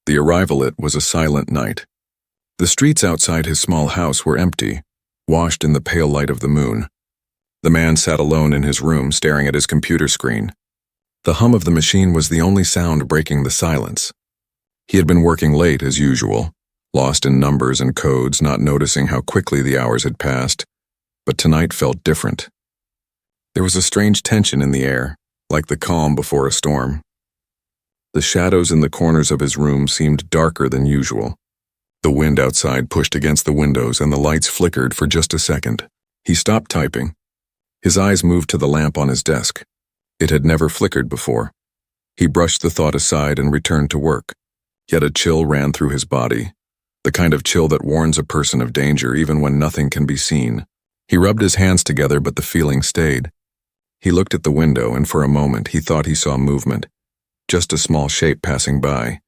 The arrival it was a silent night. The streets outside his small house were empty, washed in the pale light of the moon. The man sat alone in his room staring at his computer screen. The hum of the machine was the only sound breaking the silence. He had been working late as usual, lost in numbers and codes, not noticing how quickly the hours had passed, but tonight felt different. There was a strange tension in the air, like the calm before a storm. The shadows in the corners of his room seemed darker than usual. The wind outside pushed against the windows and the lights flickered for just a second. He stopped typing. His eyes moved to the lamp on his desk. It had never flickered before. He brushed the thought aside and returned to work. Yet a chill ran through his body, the kind of chill that warns a person of danger even when nothing can be seen. He rubbed his hands together, but the feeling stayed. He looked at the window, and for a moment he thought he saw movement, just a small shape passing by.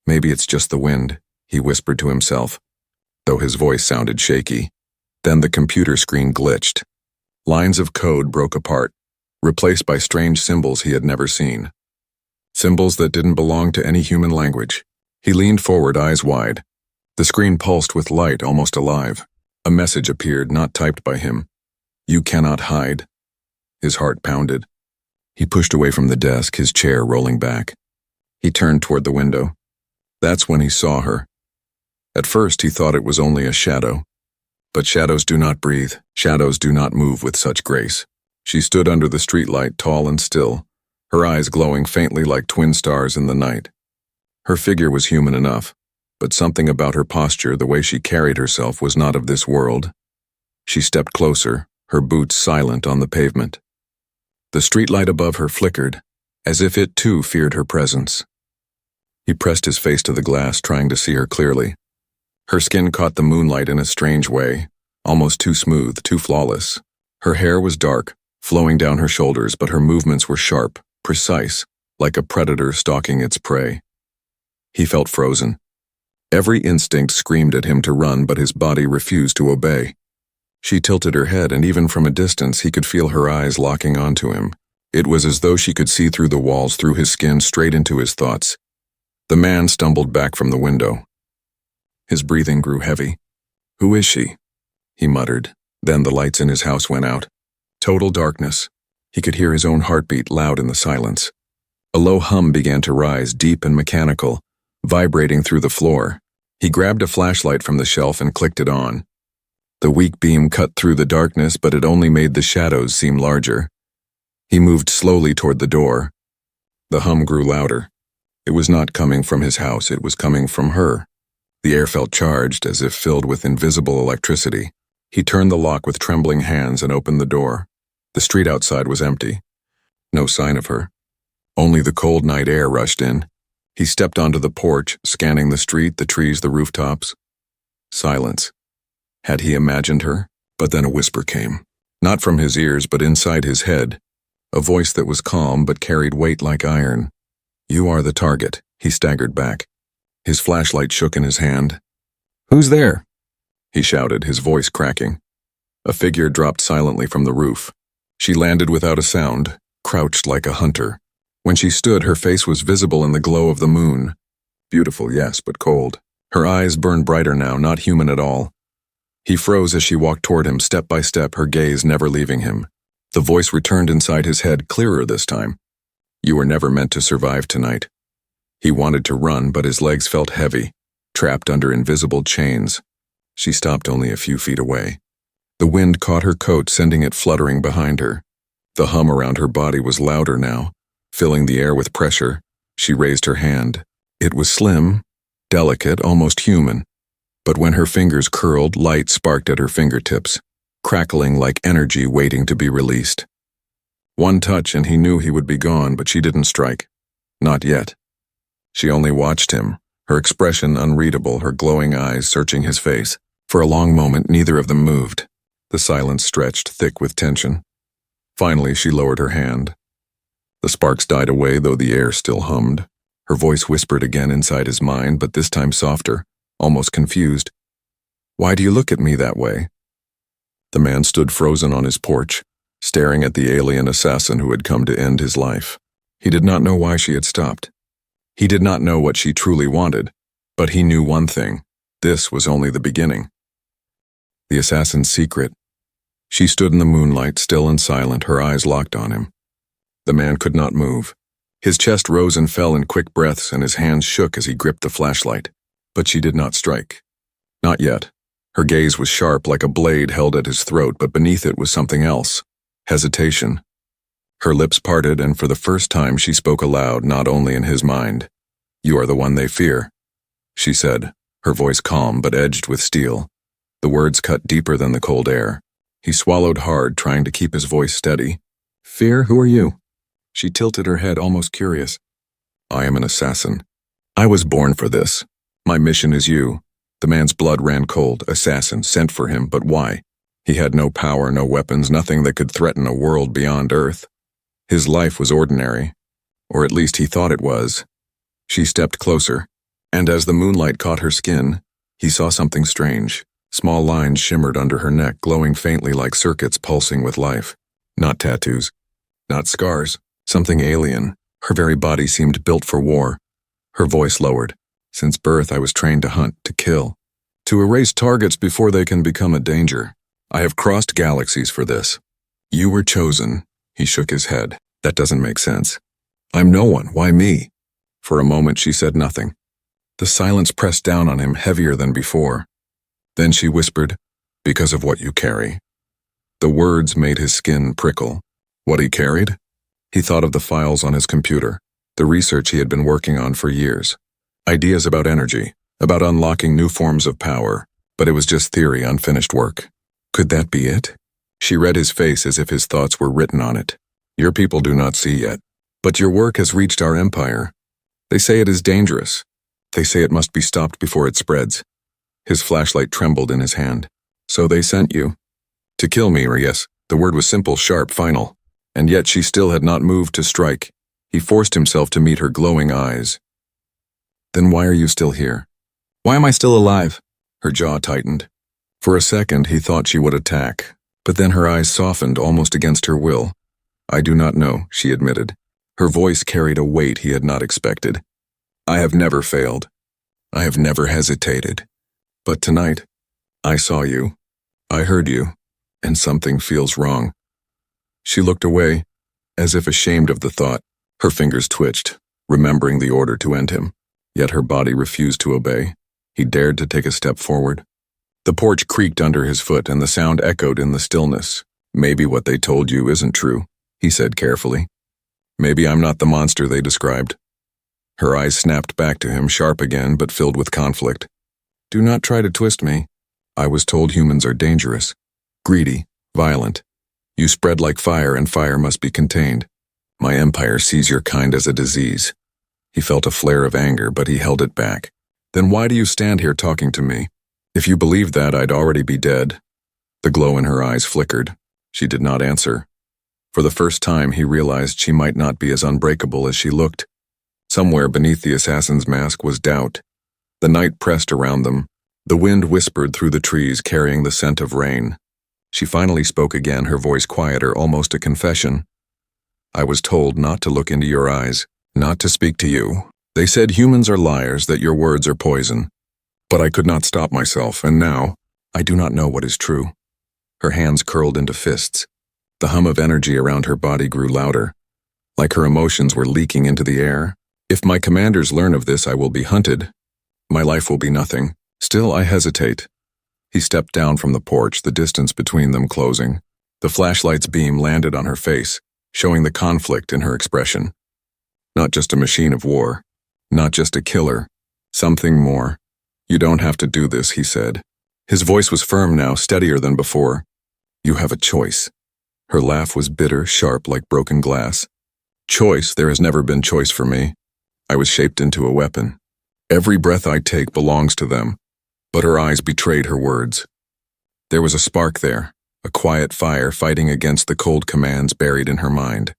Maybe it's just the wind, he whispered to himself, though his voice sounded shaky. Then the computer screen glitched. Lines of code broke apart, replaced by strange symbols he had never seen. Symbols that didn't belong to any human language. He leaned forward, eyes wide. The screen pulsed with light, almost alive. A message appeared, not typed by him. "You cannot hide." His heart pounded. He pushed away from the desk, his chair rolling back. He turned toward the window. That's when he saw her. At first he thought it was only a shadow. But shadows do not breathe. Shadows do not move with such grace. She stood under the streetlight, tall and still, her eyes glowing faintly like twin stars in the night. Her figure was human enough, but something about her posture, the way she carried herself, was not of this world. She stepped closer, her boots silent on the pavement. The streetlight above her flickered, as if it too feared her presence. He pressed his face to the glass, trying to see her clearly. Her skin caught the moonlight in a strange way, almost too smooth, too flawless. Her hair was dark, flowing down her shoulders, but her movements were sharp, precise, like a predator stalking its prey. He felt frozen. Every instinct screamed at him to run, but his body refused to obey. She tilted her head, and even from a distance he could feel her eyes locking onto him. It was as though she could see through the walls, through his skin, straight into his thoughts. The man stumbled back from the window. His breathing grew heavy. "Who is she?" he muttered. Then the lights in his house went out. Total darkness. He could hear his own heartbeat loud in the silence. A low hum began to rise, deep and mechanical, vibrating through the floor. He grabbed a flashlight from the shelf and clicked it on. The weak beam cut through the darkness, but it only made the shadows seem larger. He moved slowly toward the door. The hum grew louder. It was not coming from his house, it was coming from her. The air felt charged, as if filled with invisible electricity. He turned the lock with trembling hands and opened the door. The street outside was empty. No sign of her. Only the cold night air rushed in. He stepped onto the porch, scanning the street, the trees, the rooftops. Silence. Had he imagined her? But then a whisper came. Not from his ears, but inside his head. A voice that was calm but carried weight like iron. "You are the target." He staggered back. His flashlight shook in his hand. "Who's there?" he shouted, his voice cracking. A figure dropped silently from the roof. She landed without a sound, crouched like a hunter. When she stood, her face was visible in the glow of the moon. Beautiful, yes, but cold. Her eyes burned brighter now, not human at all. He froze as she walked toward him, step by step, her gaze never leaving him. The voice returned inside his head, clearer this time. "You were never meant to survive tonight." He wanted to run, but his legs felt heavy, trapped under invisible chains. She stopped only a few feet away. The wind caught her coat, sending it fluttering behind her. The hum around her body was louder now, filling the air with pressure. She raised her hand. It was slim, delicate, almost human. But when her fingers curled, light sparked at her fingertips, crackling like energy waiting to be released. One touch and he knew he would be gone, but she didn't strike. Not yet. She only watched him, her expression unreadable, her glowing eyes searching his face. For a long moment, neither of them moved. The silence stretched, thick with tension. Finally, she lowered her hand. The sparks died away, though the air still hummed. Her voice whispered again inside his mind, but this time softer, almost confused. "Why do you look at me that way?" The man stood frozen on his porch, staring at the alien assassin who had come to end his life. He did not know why she had stopped. He did not know what she truly wanted, but he knew one thing. This was only the beginning. The assassin's secret. She stood in the moonlight, still and silent, her eyes locked on him. The man could not move. His chest rose and fell in quick breaths, and his hands shook as he gripped the flashlight. But she did not strike. Not yet. Her gaze was sharp, like a blade held at his throat, but beneath it was something else. Hesitation. Her lips parted, and for the first time she spoke aloud, not only in his mind. "You are the one they fear," she said, her voice calm but edged with steel. The words cut deeper than the cold air. He swallowed hard, trying to keep his voice steady. "Fear? Who are you?" She tilted her head, almost curious. "I am an assassin. I was born for this. My mission is you." The man's blood ran cold. Assassin, sent for him, but why? He had no power, no weapons, nothing that could threaten a world beyond Earth. His life was ordinary, or at least he thought it was. She stepped closer, and as the moonlight caught her skin, he saw something strange. Small lines shimmered under her neck, glowing faintly like circuits pulsing with life. Not tattoos, not scars, something alien. Her very body seemed built for war. Her voice lowered. "Since birth I was trained to hunt, to kill, to erase targets before they can become a danger. I have crossed galaxies for this. You were chosen." He shook his head. "That doesn't make sense. I'm no one. Why me?" For a moment she said nothing. The silence pressed down on him, heavier than before. Then she whispered, "Because of what you carry." The words made his skin prickle. What he carried? He thought of the files on his computer, the research he had been working on for years. Ideas about energy, about unlocking new forms of power, but it was just theory, unfinished work. Could that be it? She read his face as if his thoughts were written on it. "Your people do not see yet, but your work has reached our empire. They say it is dangerous. They say it must be stopped before it spreads." His flashlight trembled in his hand. "So they sent you? To kill me, or yes?" The word was simple, sharp, final. And yet she still had not moved to strike. He forced himself to meet her glowing eyes. "Then why are you still here? Why am I still alive?" Her jaw tightened. For a second he thought she would attack, but then her eyes softened almost against her will. "I do not know," she admitted. Her voice carried a weight he had not expected. "I have never failed. I have never hesitated. But tonight, I saw you. I heard you, and something feels wrong." She looked away, as if ashamed of the thought. Her fingers twitched, remembering the order to end him. Yet her body refused to obey. He dared to take a step forward. The porch creaked under his foot, and the sound echoed in the stillness. "Maybe what they told you isn't true," he said carefully. "Maybe I'm not the monster they described." Her eyes snapped back to him, sharp again, but filled with conflict. "Do not try to twist me. I was told humans are dangerous, greedy, violent. You spread like fire, and fire must be contained. My empire sees your kind as a disease." He felt a flare of anger, but he held it back. "Then why do you stand here talking to me? If you believed that, I'd already be dead." The glow in her eyes flickered. She did not answer. For the first time, he realized she might not be as unbreakable as she looked. Somewhere beneath the assassin's mask was doubt. The night pressed around them. The wind whispered through the trees, carrying the scent of rain. She finally spoke again, her voice quieter, almost a confession. "I was told not to look into your eyes, not to speak to you. They said humans are liars, that your words are poison. But I could not stop myself, and now, I do not know what is true." Her hands curled into fists. The hum of energy around her body grew louder, like her emotions were leaking into the air. "If my commanders learn of this, I will be hunted. My life will be nothing. Still, I hesitate." He stepped down from the porch, the distance between them closing. The flashlight's beam landed on her face, showing the conflict in her expression. Not just a machine of war. Not just a killer. Something more. "You don't have to do this," he said. His voice was firm now, steadier than before. "You have a choice." Her laugh was bitter, sharp like broken glass. "Choice? There has never been choice for me. I was shaped into a weapon. Every breath I take belongs to them." But her eyes betrayed her words. There was a spark there, a quiet fire fighting against the cold commands buried in her mind.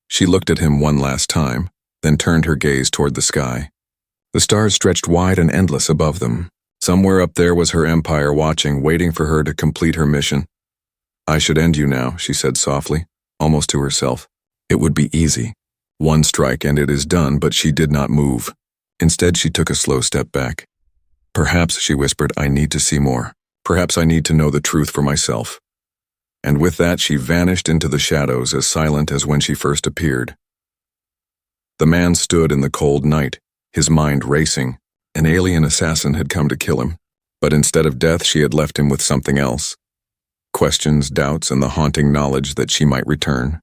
She looked at him one last time, then turned her gaze toward the sky. The stars stretched wide and endless above them. Somewhere up there was her empire watching, waiting for her to complete her mission. "I should end you now," she said softly, almost to herself. "It would be easy. One strike and it is done, but she did not move. Instead, she took a slow step back. Perhaps, she whispered, I need to see more. Perhaps I need to know the truth for myself. And with that, she vanished into the shadows, as silent as when she first appeared. The man stood in the cold night, his mind racing. An alien assassin had come to kill him, but instead of death, she had left him with something else. Questions, doubts, and the haunting knowledge that she might return.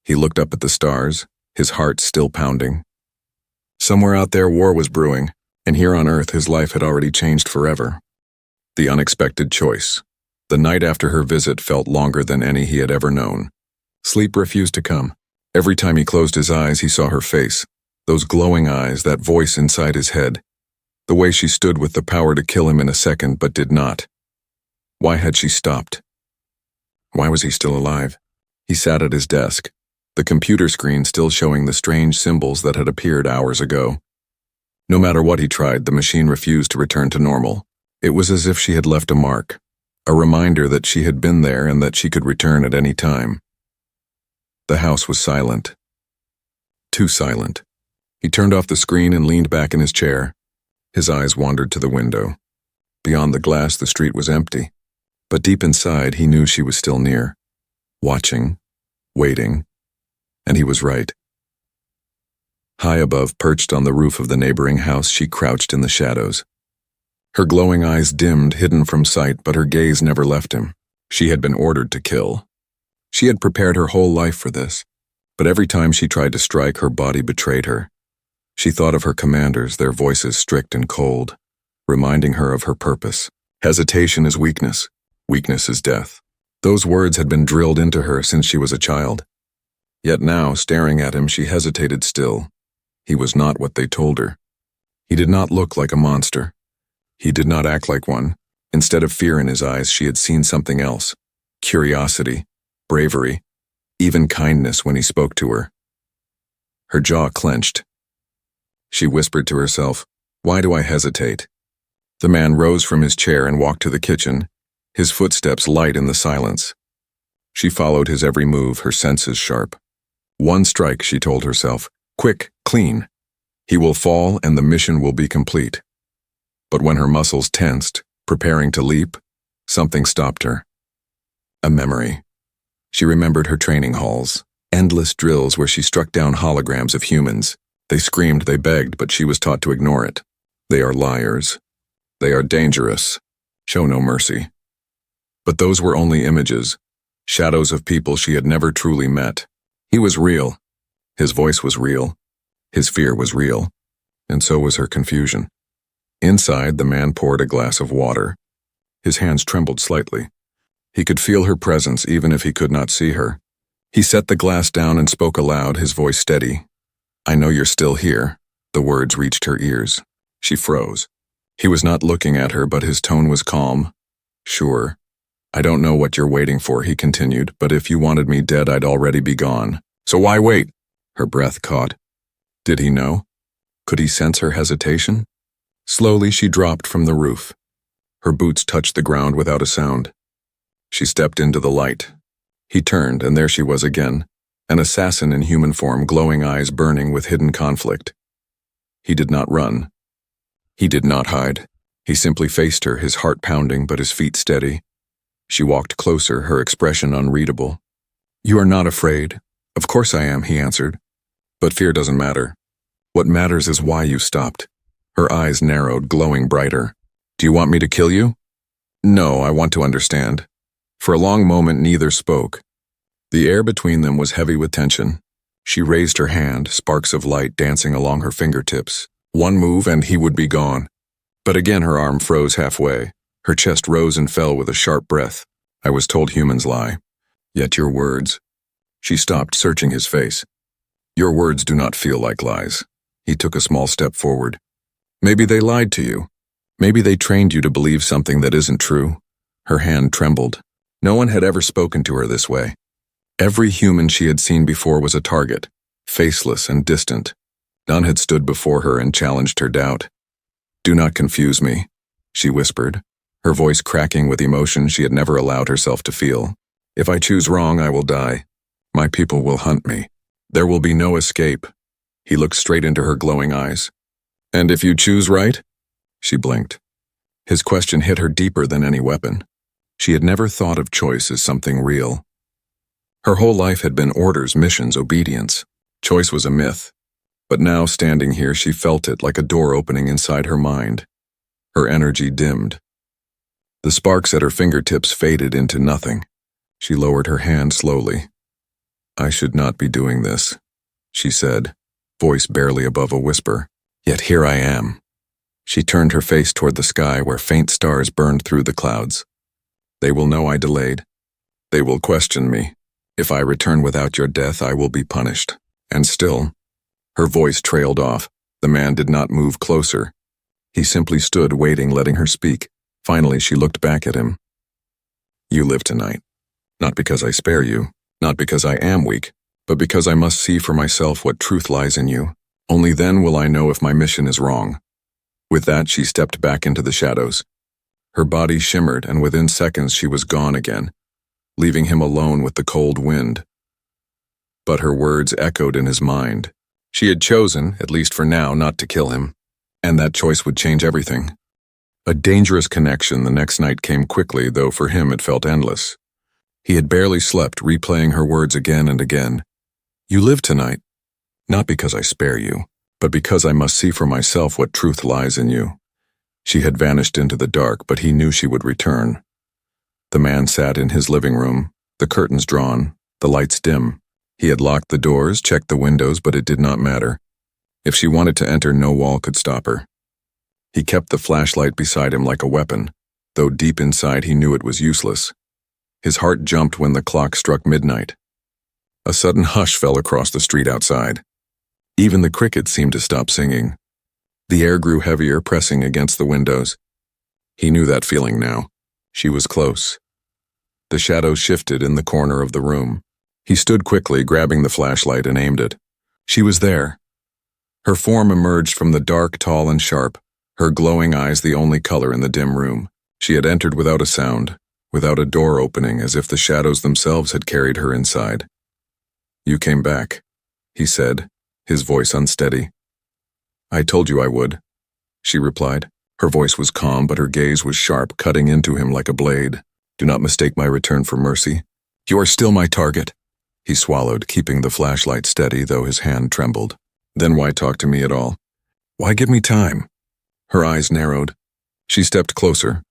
He looked up at the stars, his heart still pounding. Somewhere out there, war was brewing, and here on Earth, his life had already changed forever. The unexpected choice. The night after her visit felt longer than any he had ever known. Sleep refused to come. Every time he closed his eyes, he saw her face, those glowing eyes, that voice inside his head, the way she stood with the power to kill him in a second but did not. Why had she stopped? Why was he still alive? He sat at his desk, the computer screen still showing the strange symbols that had appeared hours ago. No matter what he tried, the machine refused to return to normal. It was as if she had left a mark, a reminder that she had been there and that she could return at any time. The house was silent. Too silent. He turned off the screen and leaned back in his chair. His eyes wandered to the window. Beyond the glass, the street was empty. But deep inside, he knew she was still near, watching, waiting, and he was right. High above, perched on the roof of the neighboring house, she crouched in the shadows. Her glowing eyes dimmed, hidden from sight, but her gaze never left him. She had been ordered to kill. She had prepared her whole life for this, but every time she tried to strike, her body betrayed her. She thought of her commanders, their voices strict and cold, reminding her of her purpose. Hesitation is weakness. Weakness is death. Those words had been drilled into her since she was a child. Yet now, staring at him, she hesitated still. He was not what they told her. He did not look like a monster. He did not act like one. Instead of fear in his eyes, she had seen something else. Curiosity, bravery, even kindness when he spoke to her. Her jaw clenched. She whispered to herself, "Why do I hesitate?" The man rose from his chair and walked to the kitchen, his footsteps light in the silence. She followed his every move, her senses sharp. One strike, she told herself. Quick, clean. He will fall and the mission will be complete. But when her muscles tensed, preparing to leap, something stopped her. A memory. She remembered her training halls, endless drills where she struck down holograms of humans. They screamed, they begged, but she was taught to ignore it. They are liars. They are dangerous. Show no mercy. But those were only images, shadows of people she had never truly met. He was real. His voice was real. His fear was real. And so was her confusion. Inside, the man poured a glass of water. His hands trembled slightly. He could feel her presence even if he could not see her. He set the glass down and spoke aloud, his voice steady. "I know you're still here." The words reached her ears. She froze. He was not looking at her, but his tone was calm. "Sure. I don't know what you're waiting for," he continued, "but if you wanted me dead, I'd already be gone. So why wait?" Her breath caught. Did he know? Could he sense her hesitation? Slowly, she dropped from the roof. Her boots touched the ground without a sound. She stepped into the light. He turned, and there she was again, an assassin in human form, glowing eyes burning with hidden conflict. He did not run. He did not hide. He simply faced her, his heart pounding but his feet steady. She walked closer, her expression unreadable. "You are not afraid." "Of course I am," he answered. "But fear doesn't matter. What matters is why you stopped." Her eyes narrowed, glowing brighter. "Do you want me to kill you?" "No, I want to understand." For a long moment, neither spoke. The air between them was heavy with tension. She raised her hand, sparks of light dancing along her fingertips. One move and he would be gone. But again her arm froze halfway. Her chest rose and fell with a sharp breath. "I was told humans lie. Yet your words..." She stopped, searching his face. "Your words do not feel like lies." He took a small step forward. "Maybe they lied to you. Maybe they trained you to believe something that isn't true." Her hand trembled. No one had ever spoken to her this way. Every human she had seen before was a target, faceless and distant. None had stood before her and challenged her doubt. "Do not confuse me," she whispered, her voice cracking with emotion she had never allowed herself to feel. "If I choose wrong, I will die. My people will hunt me." There will be no escape. He looked straight into her glowing eyes. And if you choose right? She blinked. His question hit her deeper than any weapon. She had never thought of choice as something real. Her whole life had been orders, missions, obedience. Choice was a myth. But now, standing here, she felt it like a door opening inside her mind. Her energy dimmed. The sparks at her fingertips faded into nothing. She lowered her hand slowly. I should not be doing this, she said, voice barely above a whisper. Yet here I am. She turned her face toward the sky where faint stars burned through the clouds. They will know I delayed. They will question me. If I return without your death, I will be punished. And still, her voice trailed off. The man did not move closer. He simply stood waiting, letting her speak. Finally, she looked back at him. You live tonight. Not because I spare you, not because I am weak, but because I must see for myself what truth lies in you. Only then will I know if my mission is wrong. With that, she stepped back into the shadows. Her body shimmered, and within seconds she was gone again, leaving him alone with the cold wind. But her words echoed in his mind. She had chosen, at least for now, not to kill him, and that choice would change everything. A dangerous connection the next night came quickly, though for him it felt endless. He had barely slept, replaying her words again and again. You live tonight, not because I spare you, but because I must see for myself what truth lies in you. She had vanished into the dark, but he knew she would return. The man sat in his living room, the curtains drawn, the lights dim. He had locked the doors, checked the windows, but it did not matter. If she wanted to enter, no wall could stop her. He kept the flashlight beside him like a weapon, though deep inside he knew it was useless. His heart jumped when the clock struck midnight. A sudden hush fell across the street outside. Even the crickets seemed to stop singing. The air grew heavier, pressing against the windows. He knew that feeling now. She was close. The shadows shifted in the corner of the room. He stood quickly, grabbing the flashlight, and aimed it. She was there. Her form emerged from the dark, tall and sharp, her glowing eyes the only color in the dim room. She had entered without a sound, without a door opening, as if the shadows themselves had carried her inside. You came back, he said, his voice unsteady. I told you I would, she replied. Her voice was calm, but her gaze was sharp, cutting into him like a blade. Do not mistake my return for mercy. You are still my target. He swallowed, keeping the flashlight steady, though his hand trembled. Then why talk to me at all? Why give me time? Her eyes narrowed. She stepped closer,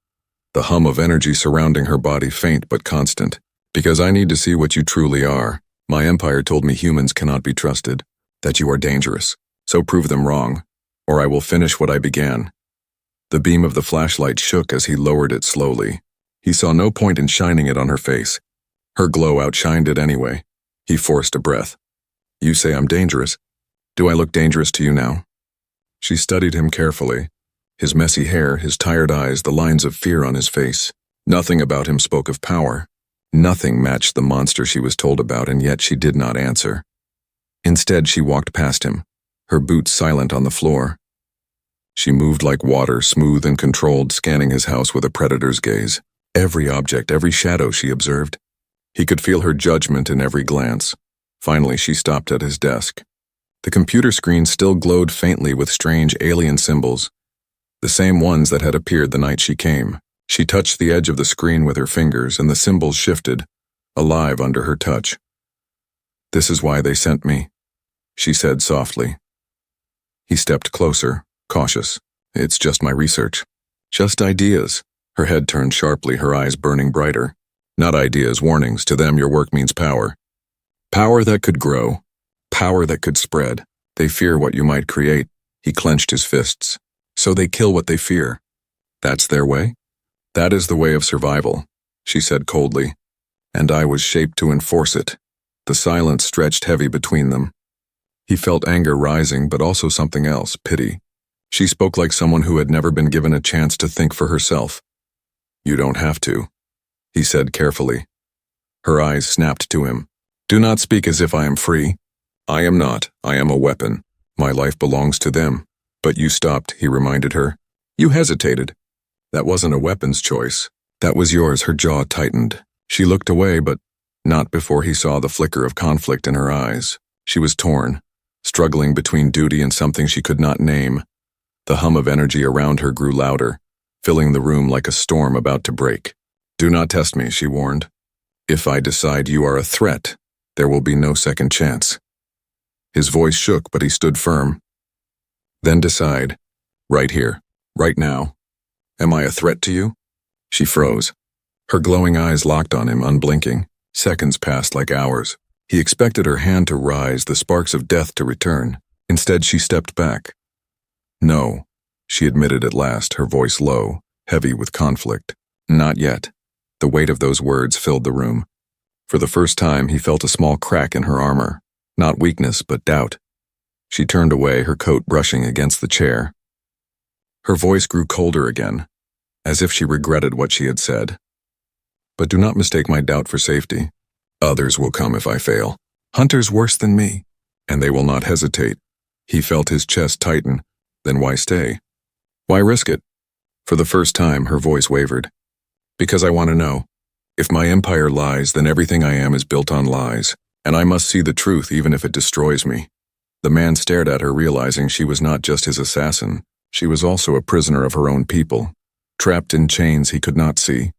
the hum of energy surrounding her body faint but constant. Because I need to see what you truly are. My empire told me humans cannot be trusted, that you are dangerous. So prove them wrong, or I will finish what I began. The beam of the flashlight shook as he lowered it slowly. He saw no point in shining it on her face. Her glow outshined it anyway. He forced a breath. You say I'm dangerous. Do I look dangerous to you now? She studied him carefully. His messy hair, his tired eyes, the lines of fear on his face. Nothing about him spoke of power. Nothing matched the monster she was told about, and yet she did not answer. Instead, she walked past him, her boots silent on the floor. She moved like water, smooth and controlled, scanning his house with a predator's gaze. Every object, every shadow she observed. He could feel her judgment in every glance. Finally, she stopped at his desk. The computer screen still glowed faintly with strange alien symbols, the same ones that had appeared the night she came. She touched the edge of the screen with her fingers, and the symbols shifted, alive under her touch. This is why they sent me, she said softly. He stepped closer, cautious. It's just my research. Just ideas. Her head turned sharply, her eyes burning brighter. Not ideas, warnings. To them, your work means power. Power that could grow. Power that could spread. They fear what you might create. He clenched his fists. So they kill what they fear. That's their way? That is the way of survival, she said coldly. And I was shaped to enforce it. The silence stretched heavy between them. He felt anger rising, but also something else, pity. She spoke like someone who had never been given a chance to think for herself. You don't have to, he said carefully. Her eyes snapped to him. Do not speak as if I am free. I am not. I am a weapon. My life belongs to them. But you stopped, he reminded her. You hesitated. That wasn't a weapon's choice. That was yours. Her jaw tightened. She looked away, but not before he saw the flicker of conflict in her eyes. She was torn, struggling between duty and something she could not name. The hum of energy around her grew louder, filling the room like a storm about to break. "Do not test me," she warned. "If I decide you are a threat, there will be no second chance." His voice shook, but he stood firm. "Then decide, right here, right now. Am I a threat to you?" She froze. Her glowing eyes locked on him, unblinking. Seconds passed like hours. He expected her hand to rise, the sparks of death to return. Instead, she stepped back. "No," she admitted at last, her voice low, heavy with conflict. "Not yet." The weight of those words filled the room. For the first time, he felt a small crack in her armor. Not weakness, but doubt. She turned away, her coat brushing against the chair. Her voice grew colder again, as if she regretted what she had said. "But do not mistake my doubt for safety. Others will come if I fail. Hunters worse than me, and they will not hesitate." He felt his chest tighten. Then why stay? Why risk it? For the first time, her voice wavered. "Because I want to know. If my empire lies, then everything I am is built on lies, and I must see the truth even if it destroys me." The man stared at her, realizing she was not just his assassin. She was also a prisoner of her own people, trapped in chains he could not see.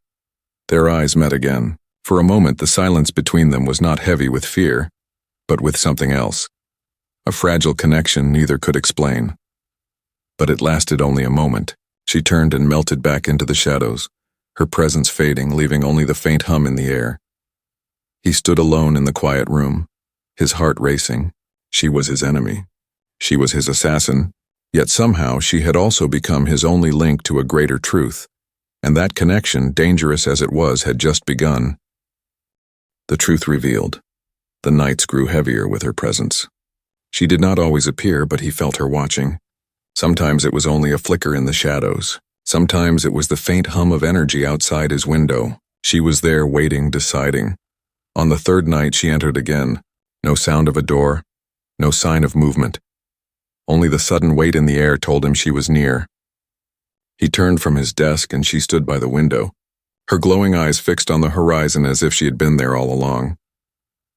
Their eyes met again. For a moment, the silence between them was not heavy with fear, but with something else. A fragile connection neither could explain. But it lasted only a moment. She turned and melted back into the shadows, her presence fading, leaving only the faint hum in the air. He stood alone in the quiet room, his heart racing. She was his enemy. She was his assassin, yet somehow she had also become his only link to a greater truth, and that connection, dangerous as it was, had just begun. The truth revealed. The nights grew heavier with her presence. She did not always appear, but he felt her watching. Sometimes it was only a flicker in the shadows. Sometimes it was the faint hum of energy outside his window. She was there, waiting, deciding. On the third night, she entered again. No sound of a door, no sign of movement. Only the sudden weight in the air told him she was near. He turned from his desk and she stood by the window, her glowing eyes fixed on the horizon as if she had been there all along.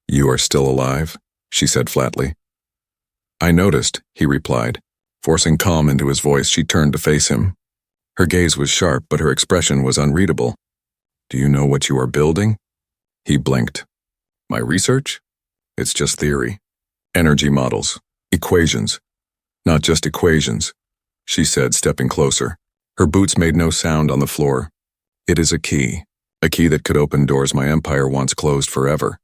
"You are still alive?" she said flatly. "I noticed," he replied. Forcing calm into his voice, she turned to face him. Her gaze was sharp, but her expression was unreadable. "Do you know what you are building?" He blinked. "My research? It's just theory. Energy models. Equations. Not just equations," she said, stepping closer. Her boots made no sound on the floor. "It is a key that could open doors my empire once closed forever."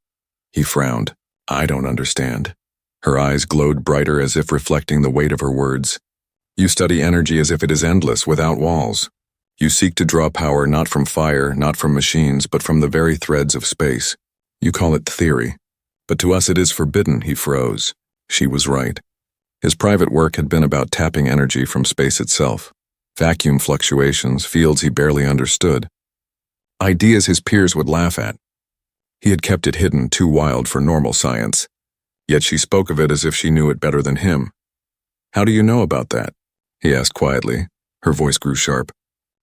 He frowned. "I don't understand." Her eyes glowed brighter as if reflecting the weight of her words. "You study energy as if it is endless, without walls. You seek to draw power not from fire, not from machines, but from the very threads of space. You call it theory. But to us it is forbidden." He froze. She was right. His private work had been about tapping energy from space itself. Vacuum fluctuations, fields he barely understood. Ideas his peers would laugh at. He had kept it hidden, too wild for normal science. Yet she spoke of it as if she knew it better than him. "How do you know about that?" he asked quietly. Her voice grew sharp.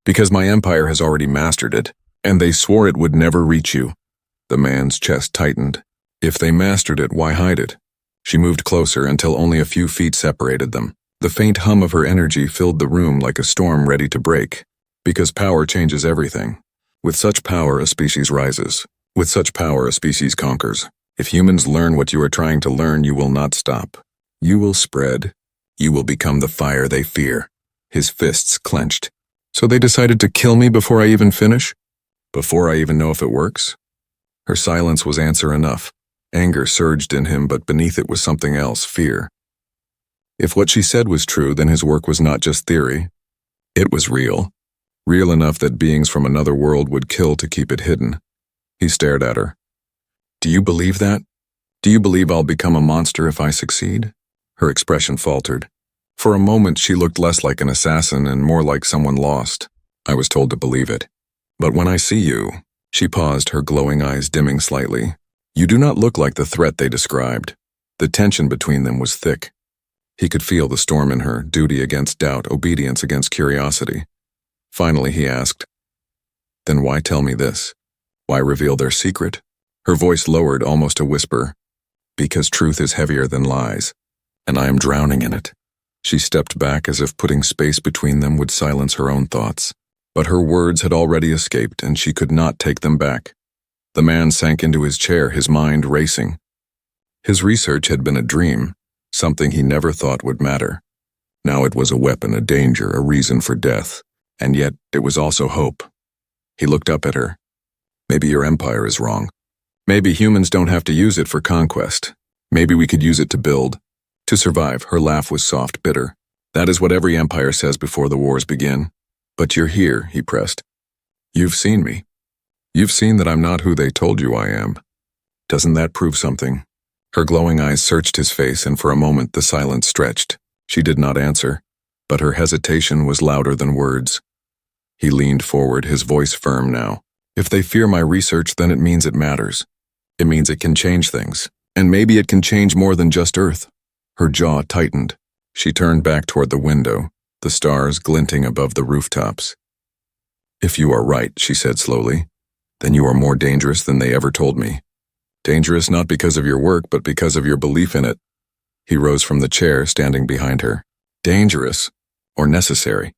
"Because my empire has already mastered it, and they swore it would never reach you." The man's chest tightened. If they mastered it, why hide it? She moved closer until only a few feet separated them. The faint hum of her energy filled the room like a storm ready to break. Because power changes everything. With such power, a species rises. With such power, a species conquers. If humans learn what you are trying to learn, you will not stop. You will spread. You will become the fire they fear. His fists clenched. "So they decided to kill me before I even finish? Before I even know if it works?" Her silence was answer enough. Anger surged in him, but beneath it was something else, fear. If what she said was true, then his work was not just theory. It was real. Real enough that beings from another world would kill to keep it hidden. He stared at her. "Do you believe that? Do you believe I'll become a monster if I succeed?" Her expression faltered. For a moment, she looked less like an assassin and more like someone lost. "I was told to believe it. But when I see you," she paused, her glowing eyes dimming slightly, "you do not look like the threat they described." The tension between them was thick. He could feel the storm in her, duty against doubt, obedience against curiosity. Finally, he asked, "Then why tell me this? Why reveal their secret?" Her voice lowered, almost a whisper. Because truth is heavier than lies, and I am drowning in it. She stepped back as if putting space between them would silence her own thoughts. But her words had already escaped, and she could not take them back. The man sank into his chair, his mind racing. His research had been a dream, something he never thought would matter. Now it was a weapon, a danger, a reason for death. And yet it was also hope. He looked up at her. Maybe your empire is wrong. Maybe humans don't have to use it for conquest. Maybe we could use it to build, to survive. Her laugh was soft, bitter. That is what every empire says before the wars begin. But you're here, he pressed. You've seen me. You've seen that I'm not who they told you I am. Doesn't that prove something? Her glowing eyes searched his face, and for a moment the silence stretched. She did not answer, but her hesitation was louder than words. He leaned forward, his voice firm now. If they fear my research, then it means it matters. It means it can change things. And maybe it can change more than just Earth. Her jaw tightened. She turned back toward the window, the stars glinting above the rooftops. If you are right, she said slowly, then you are more dangerous than they ever told me. Dangerous not because of your work, but because of your belief in it. He rose from the chair, standing behind her. Dangerous, or necessary.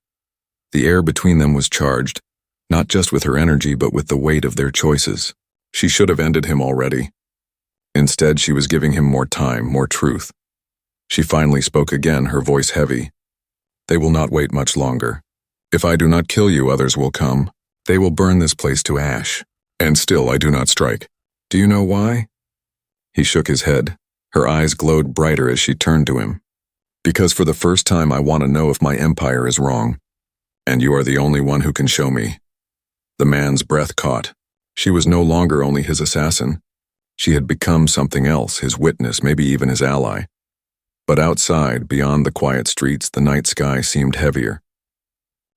The air between them was charged, not just with her energy, but with the weight of their choices. She should have ended him already. Instead, she was giving him more time, more truth. She finally spoke again, her voice heavy. They will not wait much longer. If I do not kill you, others will come. They will burn this place to ash. And still I do not strike. Do you know why? He shook his head. Her eyes glowed brighter as she turned to him. Because for the first time I want to know if my empire is wrong. And you are the only one who can show me. The man's breath caught. She was no longer only his assassin. She had become something else, his witness, maybe even his ally. But outside, beyond the quiet streets, the night sky seemed heavier.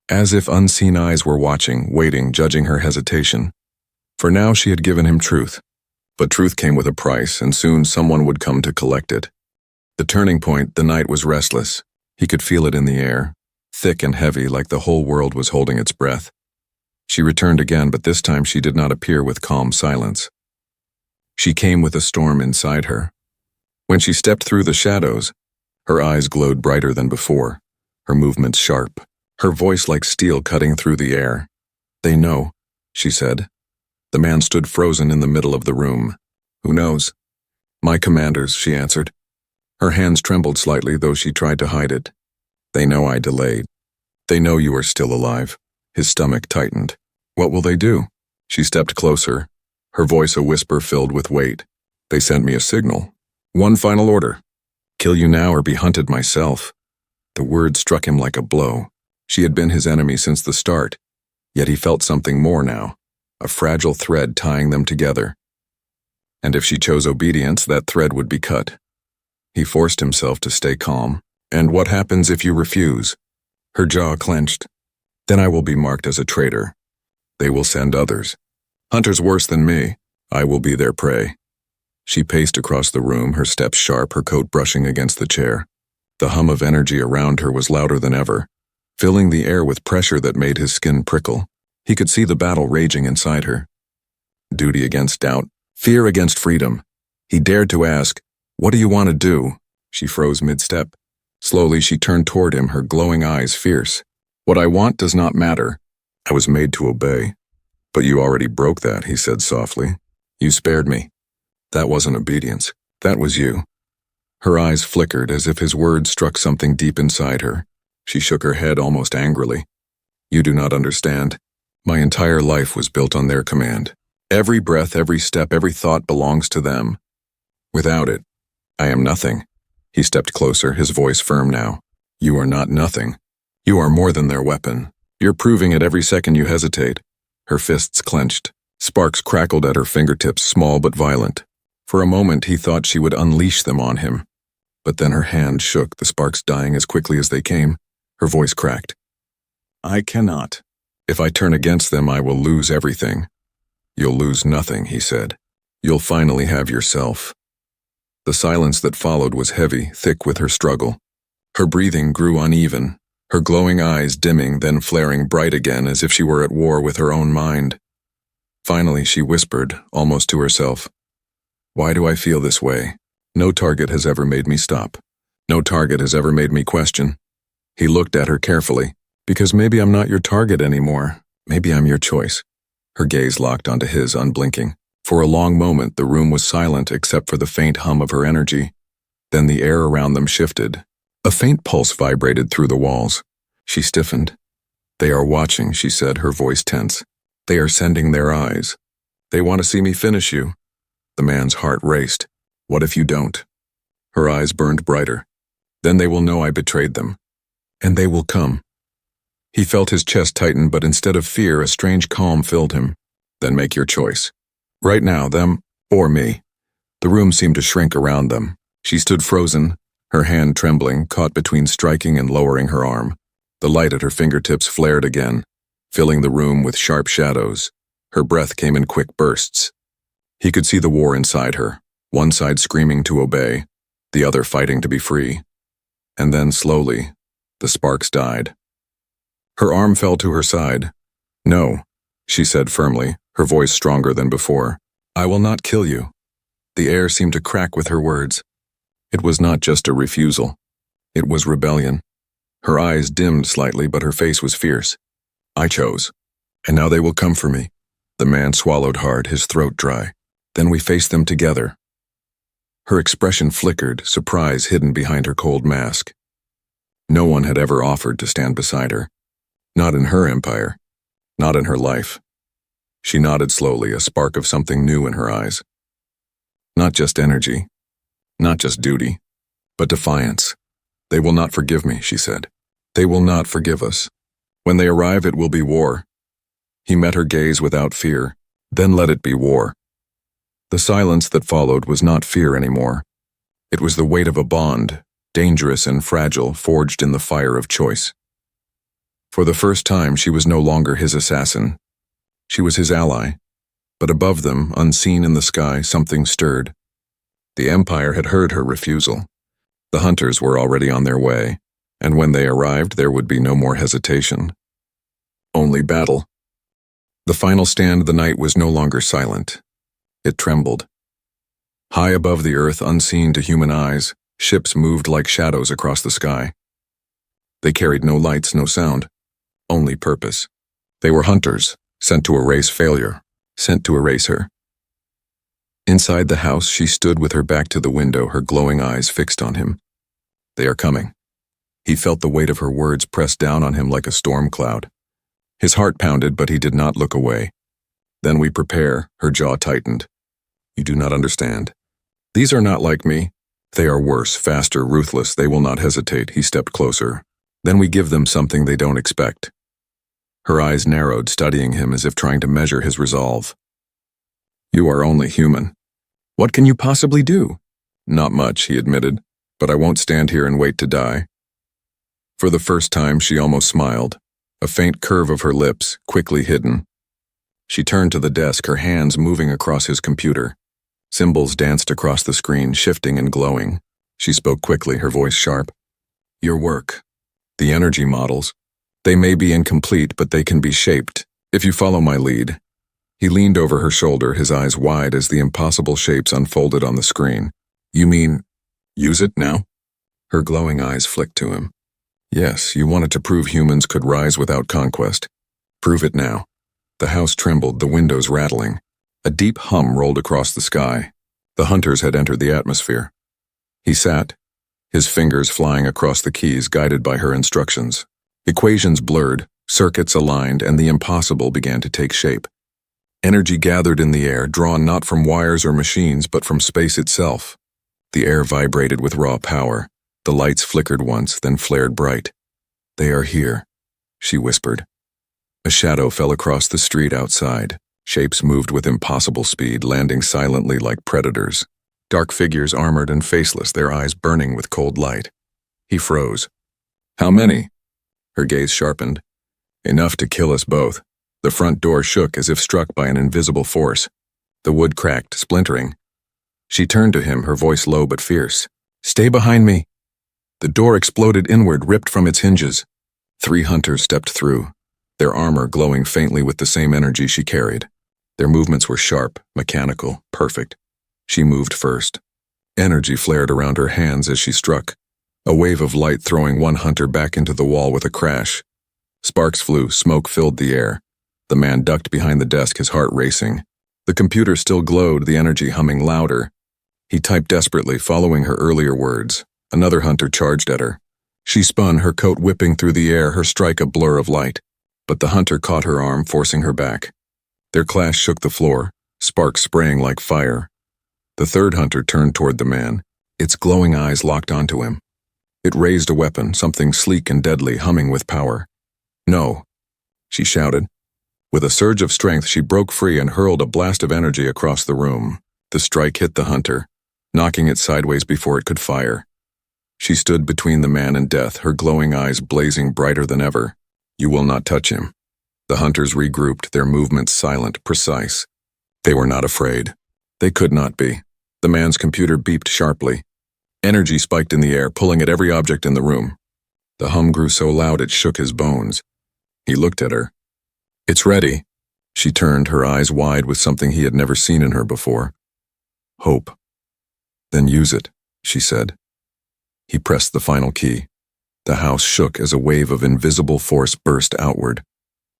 As if unseen eyes were watching, waiting, judging her hesitation. For now she had given him truth. But truth came with a price, and soon someone would come to collect it. The turning point, the night was restless. He could feel it in the air, thick and heavy, like the whole world was holding its breath. She returned again, but this time she did not appear with calm silence. She came with a storm inside her. When she stepped through the shadows, her eyes glowed brighter than before, her movements sharp, her voice like steel cutting through the air. They know, she said. The man stood frozen in the middle of the room. Who knows? My commanders, she answered. Her hands trembled slightly, though she tried to hide it. They know I delayed. They know you are still alive. His stomach tightened. What will they do? She stepped closer, her voice a whisper filled with weight. They sent me a signal. One final order. Kill you now or be hunted myself. The word struck him like a blow. She had been his enemy since the start, yet he felt something more now, a fragile thread tying them together. And if she chose obedience, that thread would be cut. He forced himself to stay calm. And what happens if you refuse? Her jaw clenched. Then I will be marked as a traitor. They will send others. Hunters worse than me. I will be their prey. She paced across the room, her steps sharp, her coat brushing against the chair. The hum of energy around her was louder than ever, filling the air with pressure that made his skin prickle. He could see the battle raging inside her. Duty against doubt, fear against freedom. He dared to ask, "What do you want to do?" She froze mid-step. Slowly she turned toward him, her glowing eyes fierce. "What I want does not matter. I was made to obey." "But you already broke that," he said softly. "You spared me. That wasn't obedience. That was you." Her eyes flickered as if his words struck something deep inside her. She shook her head almost angrily. "You do not understand. My entire life was built on their command. Every breath, every step, every thought belongs to them. Without it, I am nothing." He stepped closer, his voice firm now. "You are not nothing. You are more than their weapon. You're proving it every second you hesitate." Her fists clenched. Sparks crackled at her fingertips, small but violent. For a moment he thought she would unleash them on him. But then her hand shook, the sparks dying as quickly as they came. Her voice cracked. "I cannot. If I turn against them, I will lose everything." "You'll lose nothing," he said. "You'll finally have yourself." The silence that followed was heavy, thick with her struggle. Her breathing grew uneven, her glowing eyes dimming, then flaring bright again as if she were at war with her own mind. Finally, she whispered, almost to herself, "Why do I feel this way? No target has ever made me stop. No target has ever made me question. He looked at her carefully. Because maybe I'm not your target anymore. Maybe I'm your choice. Her gaze locked onto his, unblinking. For a long moment, the room was silent except for the faint hum of her energy. Then the air around them shifted. A faint pulse vibrated through the walls. She stiffened. They are watching, she said, her voice tense. They are sending their eyes. They want to see me finish you. The man's heart raced. What if you don't? Her eyes burned brighter. Then they will know I betrayed them. And they will come. He felt his chest tighten, but instead of fear, a strange calm filled him. Then make your choice. Right now, them or me. The room seemed to shrink around them. She stood frozen, her hand trembling, caught between striking and lowering her arm. The light at her fingertips flared again, filling the room with sharp shadows. Her breath came in quick bursts. He could see the war inside her, one side screaming to obey, the other fighting to be free. And then, slowly, the sparks died. Her arm fell to her side. No, she said firmly, her voice stronger than before. I will not kill you. The air seemed to crack with her words. It was not just a refusal. It was rebellion. Her eyes dimmed slightly, but her face was fierce. I chose. And now they will come for me. The man swallowed hard, his throat dry. Then we faced them together. Her expression flickered, surprise hidden behind her cold mask. No one had ever offered to stand beside her. Not in her empire. Not in her life. She nodded slowly, a spark of something new in her eyes. Not just energy. Not just duty. But defiance. They will not forgive me, she said. They will not forgive us. When they arrive, it will be war. He met her gaze without fear. Then let it be war. The silence that followed was not fear anymore. It was the weight of a bond, dangerous and fragile, forged in the fire of choice. For the first time, she was no longer his assassin. She was his ally. But above them, unseen in the sky, something stirred. The Empire had heard her refusal. The hunters were already on their way, and when they arrived, there would be no more hesitation. Only battle. The final stand of the night was no longer silent. It trembled. High above the earth, unseen to human eyes, ships moved like shadows across the sky. They carried no lights, no sound. Only purpose. They were hunters, sent to erase failure, sent to erase her. Inside the house, she stood with her back to the window, her glowing eyes fixed on him. They are coming. He felt the weight of her words press down on him like a storm cloud. His heart pounded, but he did not look away. Then we prepare, her jaw tightened. You do not understand. These are not like me. They are worse, faster, ruthless. They will not hesitate. He stepped closer. Then we give them something they don't expect. Her eyes narrowed, studying him as if trying to measure his resolve. You are only human. What can you possibly do? Not much, he admitted, but I won't stand here and wait to die. For the first time, she almost smiled, a faint curve of her lips, quickly hidden. She turned to the desk, her hands moving across his computer. Symbols danced across the screen, shifting and glowing. She spoke quickly, her voice sharp. Your work. The energy models. They may be incomplete, but they can be shaped, if you follow my lead. He leaned over her shoulder, his eyes wide as the impossible shapes unfolded on the screen. You mean, use it now? Her glowing eyes flicked to him. Yes, you wanted to prove humans could rise without conquest. Prove it now. The house trembled, the windows rattling. A deep hum rolled across the sky. The hunters had entered the atmosphere. He sat, his fingers flying across the keys, guided by her instructions. Equations blurred, circuits aligned, and the impossible began to take shape. Energy gathered in the air, drawn not from wires or machines, but from space itself. The air vibrated with raw power. The lights flickered once, then flared bright. They are here, she whispered. A shadow fell across the street outside. Shapes moved with impossible speed, landing silently like predators. Dark figures armored and faceless, their eyes burning with cold light. He froze. How many? Her gaze sharpened. Enough to kill us both. The front door shook as if struck by an invisible force. The wood cracked, splintering. She turned to him, her voice low but fierce. Stay behind me. The door exploded inward, ripped from its hinges. 3 hunters stepped through, their armor glowing faintly with the same energy she carried. Their movements were sharp, mechanical, perfect. She moved first. Energy flared around her hands as she struck, a wave of light throwing one hunter back into the wall with a crash. Sparks flew, smoke filled the air. The man ducked behind the desk, his heart racing. The computer still glowed, the energy humming louder. He typed desperately, following her earlier words. Another hunter charged at her. She spun, her coat whipping through the air, her strike a blur of light. But the hunter caught her arm, forcing her back. Their clash shook the floor, sparks spraying like fire. The third hunter turned toward the man, its glowing eyes locked onto him. It raised a weapon, something sleek and deadly, humming with power. "No," she shouted. With a surge of strength, she broke free and hurled a blast of energy across the room. The strike hit the hunter, knocking it sideways before it could fire. She stood between the man and death, her glowing eyes blazing brighter than ever. "You will not touch him." The hunters regrouped, their movements silent, precise. They were not afraid. They could not be. The man's computer beeped sharply. Energy spiked in the air, pulling at every object in the room. The hum grew so loud it shook his bones. He looked at her. "It's ready." She turned, her eyes wide with something he had never seen in her before. "Hope." "Then use it," she said. He pressed the final key. The house shook as a wave of invisible force burst outward.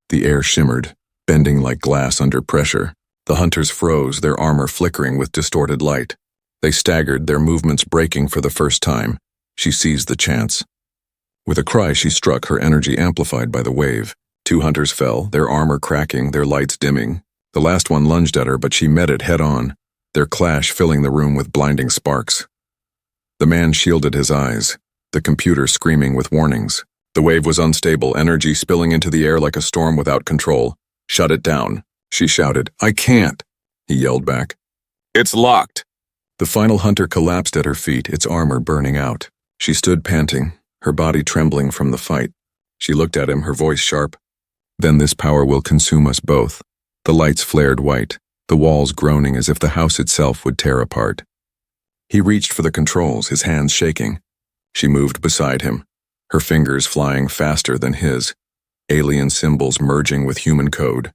The air shimmered, bending like glass under pressure. The hunters froze, their armor flickering with distorted light. They staggered, their movements breaking for the first time. She seized the chance. With a cry, she struck, her energy amplified by the wave. 2 hunters fell, their armor cracking, their lights dimming. The last one lunged at her, but she met it head-on, their clash filling the room with blinding sparks. The man shielded his eyes, the computer screaming with warnings. The wave was unstable, energy spilling into the air like a storm without control. "Shut it down," she shouted. "I can't," he yelled back. "It's locked." The final hunter collapsed at her feet, its armor burning out. She stood panting, her body trembling from the fight. She looked at him, her voice sharp. "Then this power will consume us both." The lights flared white, the walls groaning as if the house itself would tear apart. He reached for the controls, his hands shaking. She moved beside him, her fingers flying faster than his, alien symbols merging with human code.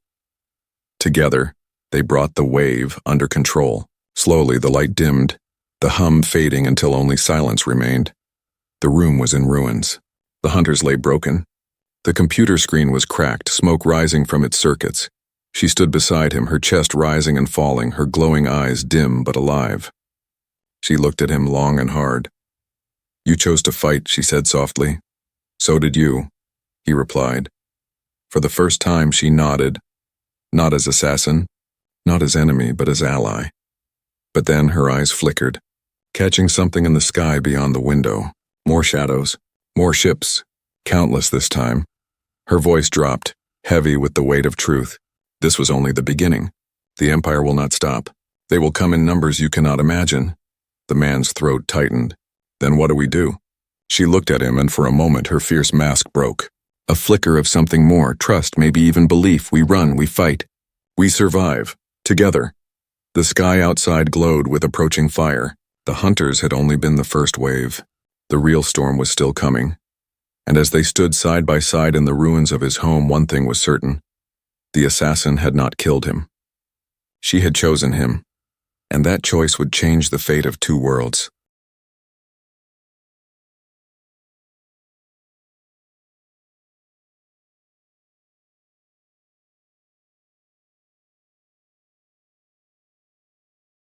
Together, they brought the wave under control. Slowly, the light dimmed, the hum fading until only silence remained. The room was in ruins. The hunters lay broken. The computer screen was cracked, smoke rising from its circuits. She stood beside him, her chest rising and falling, her glowing eyes dim but alive. She looked at him long and hard. "You chose to fight," she said softly. "So did you," he replied. For the first time, she nodded. Not as assassin, not as enemy, but as ally. But then her eyes flickered, catching something in the sky beyond the window. More shadows, more ships, countless this time. Her voice dropped, heavy with the weight of truth. This was only the beginning. The Empire will not stop. They will come in numbers you cannot imagine. The man's throat tightened. "Then what do we do?" She looked at him, and for a moment her fierce mask broke. A flicker of something more, trust, maybe even belief. "We run, we fight. We survive. Together." The sky outside glowed with approaching fire. The hunters had only been the first wave. The real storm was still coming. And as they stood side by side in the ruins of his home, one thing was certain. The assassin had not killed him. She had chosen him, and that choice would change the fate of 2 worlds.